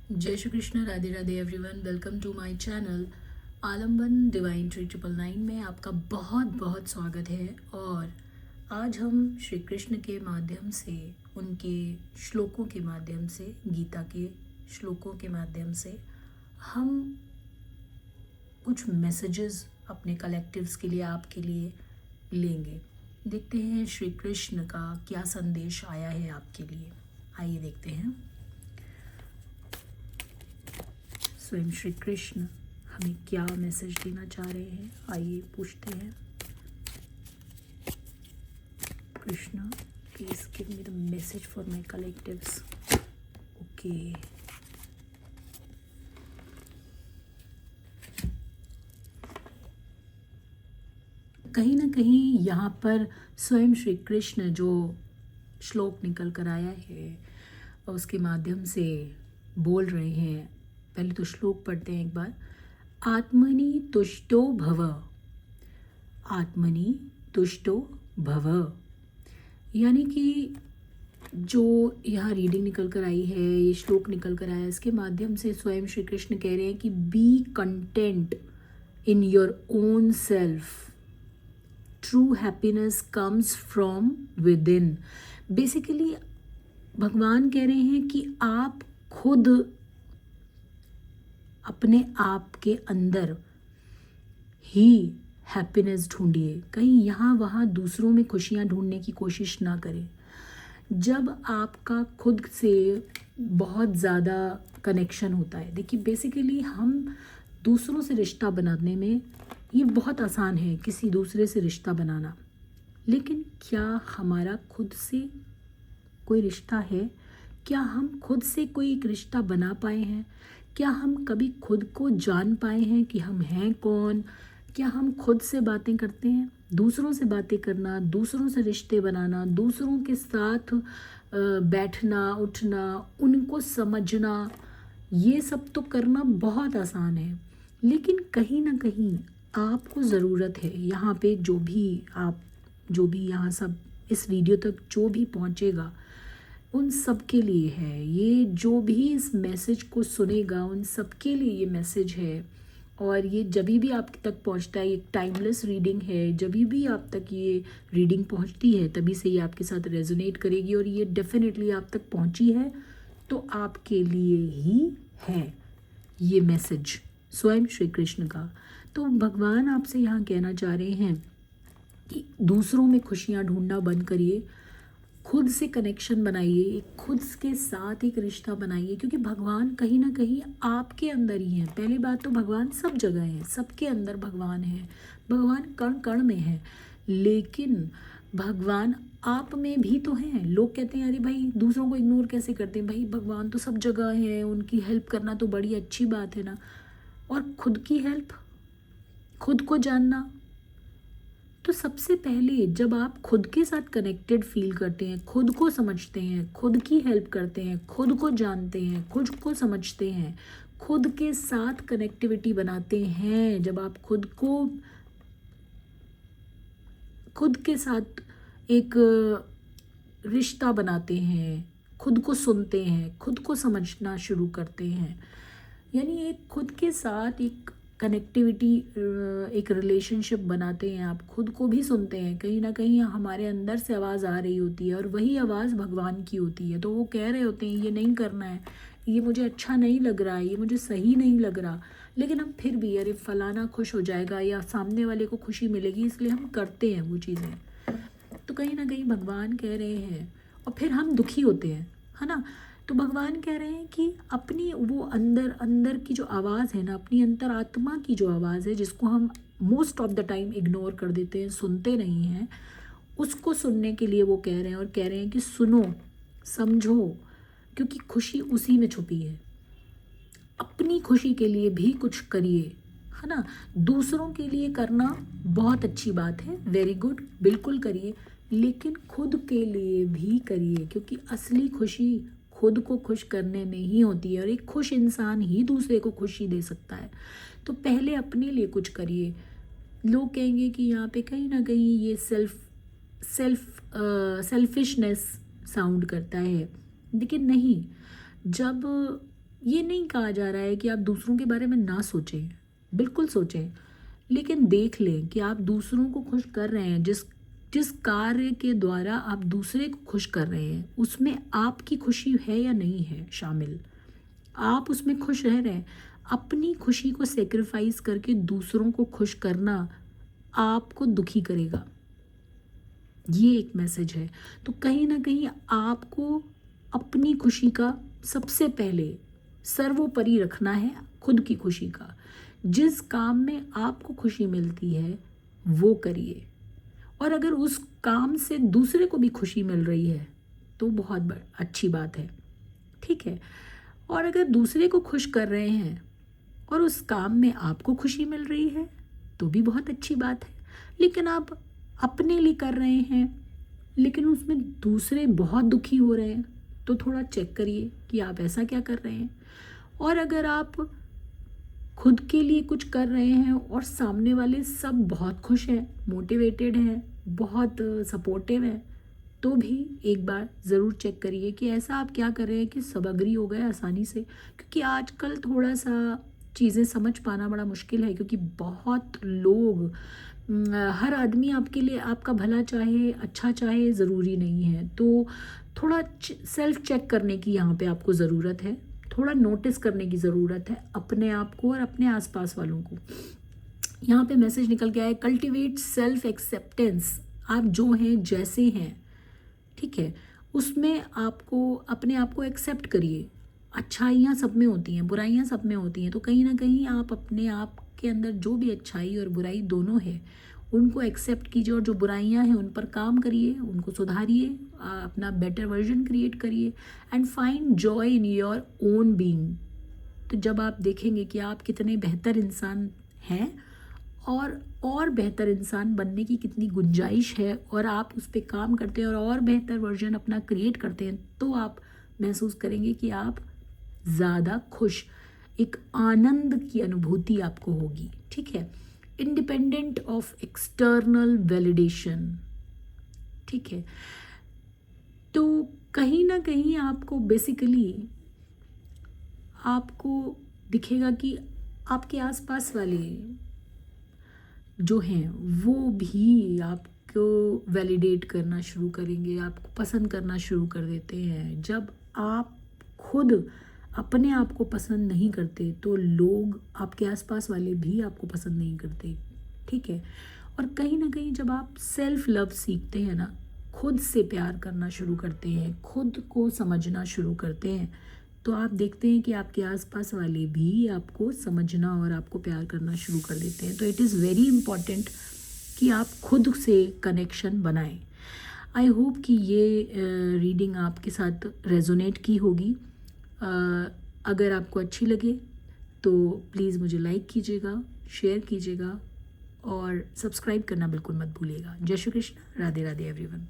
जय Shri Krishna, Radhe Radhe everyone. Welcome to my channel Alamban divine 3999 में आपका बहुत बहुत स्वागत है। और आज हम श्री कृष्ण के माध्यम से, उनके श्लोकों के माध्यम से, गीता के श्लोकों के माध्यम से हम कुछ मैसेजेस अपने कलेक्टिव्स के लिए, आपके लिए लेंगे। देखते हैं श्री कृष्ण का क्या संदेश आया है आपके लिए। आइए देखते हैं स्वयं श्री कृष्ण हमें क्या मैसेज देना चाह रहे हैं। आइए पूछते हैं। Krishna, please give me the message for my collectives. Okay, कहीं ना कहीं यहाँ पर स्वयं श्री कृष्ण जो श्लोक निकल कर आया है उसके माध्यम से बोल रहे हैं। पहले तो श्लोक पढ़ते हैं एक बार। आत्मनि तुष्टो भव, आत्मनि तुष्टो भव। यानी कि जो यहाँ रीडिंग निकल कर आई है, ये श्लोक निकल कर आया है, इसके माध्यम से स्वयं श्री कृष्ण कह रहे हैं कि B content in your own self. True happiness comes from with in. Basically भगवान कह रहे हैं कि आप खुद अपने आप के अंदर ही हैप्पीनेस ढूंढिए। कहीं यहाँ वहाँ दूसरों में खुशियाँ ढूंढने की कोशिश ना करें। जब आपका खुद से बहुत ज़्यादा कनेक्शन होता है, देखिए बेसिकली हम दूसरों से रिश्ता बनाने में ये बहुत आसान है, किसी दूसरे से रिश्ता बनाना। लेकिन क्या हमारा खुद से कोई रिश्ता है? क्या हम खुद से कोई एक रिश्ता बना पाए हैं? क्या हम कभी खुद को जान पाए हैं कि हम हैं कौन? क्या हम खुद से बातें करते हैं? दूसरों से बातें करना, दूसरों से रिश्ते बनाना, दूसरों के साथ बैठना उठना, उनको समझना, ये सब तो करना बहुत आसान है। लेकिन कहीं ना कहीं आपको ज़रूरत है, यहाँ पे जो भी यहाँ सब इस वीडियो तक जो भी पहुँचेगा उन सब के लिए है। ये जो भी इस मैसेज को सुनेगा उन सब के लिए ये मैसेज है। और ये जब भी आप तक पहुंचता है, एक टाइमलेस रीडिंग है। जब भी आप तक ये रीडिंग पहुंचती है तभी से ये आपके साथ रेजोनेट करेगी। और ये डेफिनेटली आप तक पहुंची है तो आपके लिए ही है ये मैसेज स्वयं श्री कृष्ण का। तो भगवान आपसे यहाँ कहना चाह रहे हैं कि दूसरों में खुशियाँ ढूंढना बंद करिए, खुद से कनेक्शन बनाइए, खुद के साथ एक रिश्ता बनाइए। क्योंकि भगवान कहीं ना कहीं आपके अंदर ही हैं। पहली बात तो भगवान सब जगह है, सबके अंदर भगवान है। भगवान कण कण में है, लेकिन भगवान आप में भी तो हैं। लोग कहते हैं अरे भाई दूसरों को इग्नोर कैसे करते हैं? भाई भगवान तो सब जगह है, उनकी हेल्प करना तो बड़ी अच्छी बात है ना। और खुद की हेल्प, खुद को जानना, तो सबसे पहले जब आप खुद के साथ कनेक्टेड फील करते हैं, खुद को समझते हैं, खुद की हेल्प करते हैं, खुद को जानते हैं, खुद को समझते हैं, खुद के साथ कनेक्टिविटी बनाते हैं, जब आप खुद के साथ एक रिश्ता बनाते हैं, खुद को सुनते हैं, खुद को समझना शुरू करते हैं, यानी एक खुद के साथ एक कनेक्टिविटी, एक रिलेशनशिप बनाते हैं, आप खुद को भी सुनते हैं। कहीं ना कहीं हमारे अंदर से आवाज़ आ रही होती है और वही आवाज़ भगवान की होती है। तो वो कह रहे होते हैं ये नहीं करना है, ये मुझे अच्छा नहीं लग रहा है, ये मुझे सही नहीं लग रहा, लेकिन हम फिर भी अरे फलाना खुश हो जाएगा या सामने वाले को खुशी मिलेगी इसलिए हम करते हैं वो चीज़ें। तो कहीं ना कहीं भगवान कह रहे हैं और फिर हम दुखी होते हैं, है ना। तो भगवान कह रहे हैं कि अपनी वो अंदर अंदर की जो आवाज़ है ना, अपनी अंतरात्मा की जो आवाज़ है, जिसको हम most of the time ignore कर देते हैं, सुनते नहीं हैं, उसको सुनने के लिए वो कह रहे हैं। और कह रहे हैं कि सुनो, समझो, क्योंकि खुशी उसी में छुपी है। अपनी खुशी के लिए भी कुछ करिए, है ना। दूसरों के लिए करना बहुत अच्छी बात है, वेरी गुड, बिल्कुल करिए, लेकिन खुद के लिए भी करिए। क्योंकि असली खुशी खुद को खुश करने में ही होती है और एक खुश इंसान ही दूसरे को खुशी दे सकता है। तो पहले अपने लिए कुछ करिए। लोग कहेंगे कि यहाँ पे कहीं ना कहीं ये सेल्फिशनेस साउंड करता है, लेकिन नहीं। जब ये नहीं कहा जा रहा है कि आप दूसरों के बारे में ना सोचें, बिल्कुल सोचें, लेकिन देख लें कि आप दूसरों को खुश कर रहे हैं। जिस जिस कार्य के द्वारा आप दूसरे को खुश कर रहे हैं उसमें आपकी खुशी है या नहीं है शामिल, आप उसमें खुश रह रहे हैं। अपनी खुशी को सेक्रीफाइस करके दूसरों को खुश करना आपको दुखी करेगा, ये एक मैसेज है। तो कहीं ना कहीं आपको अपनी खुशी का सबसे पहले सर्वोपरि रखना है, खुद की खुशी का। जिस काम में आपको खुशी मिलती है वो करिए, और अगर उस काम से दूसरे को भी खुशी मिल रही है तो बहुत अच्छी बात है, ठीक है। और अगर दूसरे को खुश कर रहे हैं और उस काम में आपको खुशी मिल रही है तो भी बहुत अच्छी बात है। लेकिन आप अपने लिए कर रहे हैं लेकिन उसमें दूसरे बहुत दुखी हो रहे हैं तो थोड़ा चेक करिए कि आप ऐसा क्या कर रहे हैं। और अगर आप खुद के लिए कुछ कर रहे हैं और सामने वाले सब बहुत खुश हैं, मोटिवेटेड हैं, बहुत सपोर्टिव हैं, तो भी एक बार ज़रूर चेक करिए कि ऐसा आप क्या कर रहे हैं कि सब अग्री हो गए आसानी से। क्योंकि आजकल थोड़ा सा चीज़ें समझ पाना बड़ा मुश्किल है, क्योंकि बहुत लोग हर आदमी आपके लिए आपका भला चाहे, अच्छा चाहे, ज़रूरी नहीं है। तो थोड़ा सेल्फ चेक करने की यहाँ पे आपको ज़रूरत है, थोड़ा नोटिस करने की ज़रूरत है अपने आप को और अपने आसपास वालों को। यहाँ पे मैसेज निकल के आया, कल्टिवेट सेल्फ एक्सेप्टेंस। आप जो हैं जैसे हैं, ठीक है, उसमें आपको अपने आप को एक्सेप्ट करिए। अच्छाइयाँ सब में होती हैं, बुराइयाँ सब में होती हैं, तो कहीं ना कहीं आप अपने आप के अंदर जो भी अच्छाई और बुराई दोनों है उनको एक्सेप्ट कीजिए, और जो बुराइयाँ हैं उन पर काम करिए, उनको सुधारिए, अपना बेटर वर्जन क्रिएट करिए and find joy in your own being. तो जब आप देखेंगे कि आप कितने बेहतर इंसान हैं और बेहतर इंसान बनने की कितनी गुंजाइश है, और आप उस पर काम करते हैं और बेहतर वर्जन अपना क्रिएट करते हैं, तो आप महसूस करेंगे कि आप ज़्यादा खुश, एक आनंद की अनुभूति आपको होगी, ठीक है, इंडिपेंडेंट ऑफ एक्सटर्नल वैलिडेशन, ठीक है। तो कहीं ना कहीं आपको बेसिकली आपको दिखेगा कि आपके आसपास वाले जो हैं वो भी आपको वैलिडेट करना शुरू करेंगे, आपको पसंद करना शुरू कर देते हैं। जब आप खुद अपने आप को पसंद नहीं करते तो लोग, आपके आसपास वाले भी आपको पसंद नहीं करते, ठीक है। और कहीं ना कहीं जब आप सेल्फ लव सीखते हैं ना, खुद से प्यार करना शुरू करते हैं, खुद को समझना शुरू करते हैं, तो आप देखते हैं कि आपके आसपास वाले भी आपको समझना और आपको प्यार करना शुरू कर देते हैं। तो इट इज़ वेरी इम्पॉर्टेंट कि आप खुद से कनेक्शन बनाएं। आई होप कि ये रीडिंग आपके साथ रेजोनेट की होगी। अगर आपको अच्छी लगे तो प्लीज़ मुझे लाइक कीजिएगा, शेयर कीजिएगा और सब्सक्राइब करना बिल्कुल मत भूलिएगा। जय श्री कृष्ण, राधे राधे एवरीवन।